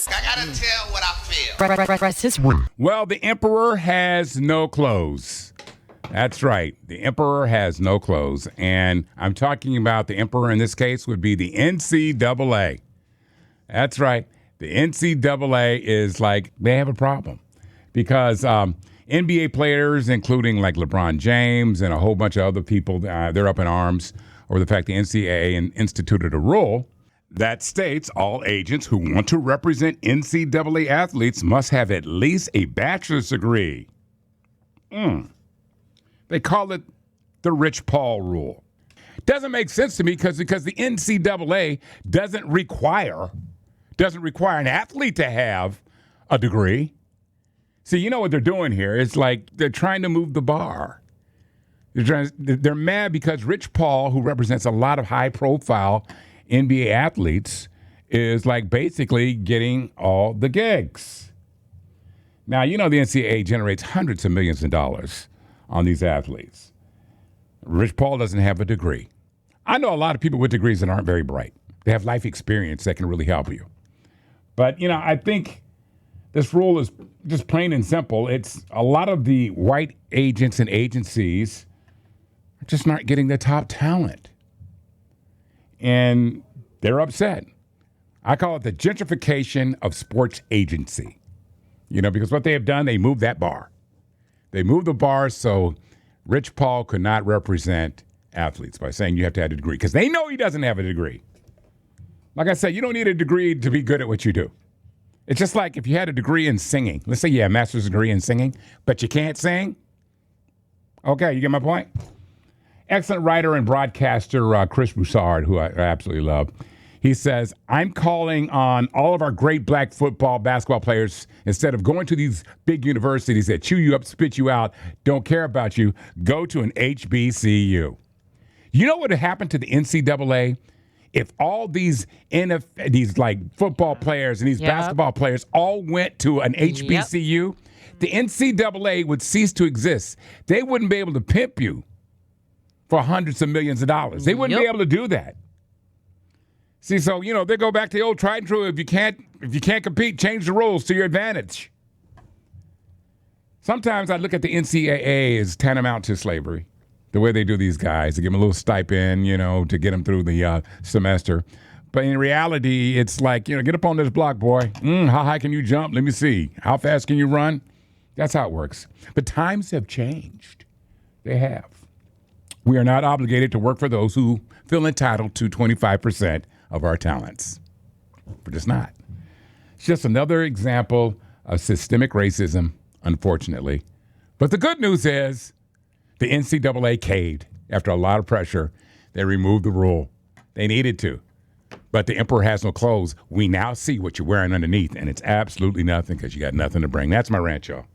clothes. I gotta tell what I feel. Press his room. Well, the emperor has no clothes. That's right. The emperor has no clothes. And I'm talking about the emperor in this case would be the NCAA. That's right. The NCAA is like, they have a problem because NBA players, including like LeBron James and a whole bunch of other people, they're up in arms over the fact the NCAA instituted a rule that states all agents who want to represent NCAA athletes must have at least a bachelor's degree. They call it the Rich Paul rule. Doesn't make sense to me because the NCAA doesn't require an athlete to have a degree. See, you know what they're doing here? It's like they're trying to move the bar. They're mad because Rich Paul, who represents a lot of high-profile NBA athletes, is like basically getting all the gigs. Now, you know the NCAA generates hundreds of millions of dollars on these athletes. Rich Paul doesn't have a degree. I know a lot of people with degrees that aren't very bright. They have life experience that can really help you. But, you know, I think this rule is just plain and simple. It's a lot of the white agents and agencies are just not getting the top talent. And they're upset. I call it the gentrification of sports agency. You know, because what they have done, they moved that bar. They moved the bar so Rich Paul could not represent athletes by saying you have to have a degree because they know he doesn't have a degree. Like I said, you don't need a degree to be good at what you do. It's just like if you had a degree in singing. Let's say you have a master's degree in singing, but you can't sing. Okay, you get my point? Excellent writer and broadcaster Chris Broussard, who I absolutely love, he says, I'm calling on all of our great black football, basketball players, instead of going to these big universities that chew you up, spit you out, don't care about you, go to an HBCU. You know what would happen to the NCAA if all these like football players and these basketball players all went to an HBCU? Yep. The NCAA would cease to exist. They wouldn't be able to pimp you for hundreds of millions of dollars. They wouldn't be able to do that. See, so, you know, they go back to the old tried and true. If you can't compete, change the rules to your advantage. Sometimes I look at the NCAA as tantamount to slavery, the way they do these guys. They give them a little stipend, you know, to get them through the semester. But in reality, it's like, you know, get up on this block, boy. How high can you jump? Let me see. How fast can you run? That's how it works. But times have changed. They have. We are not obligated to work for those who feel entitled to 25% of our talents. We're just not. It's just another example of systemic racism, unfortunately. But the good news is the NCAA caved after a lot of pressure. They removed the rule. They needed to. But the emperor has no clothes. We now see what you're wearing underneath, and it's absolutely nothing because you got nothing to bring. That's my rant, y'all.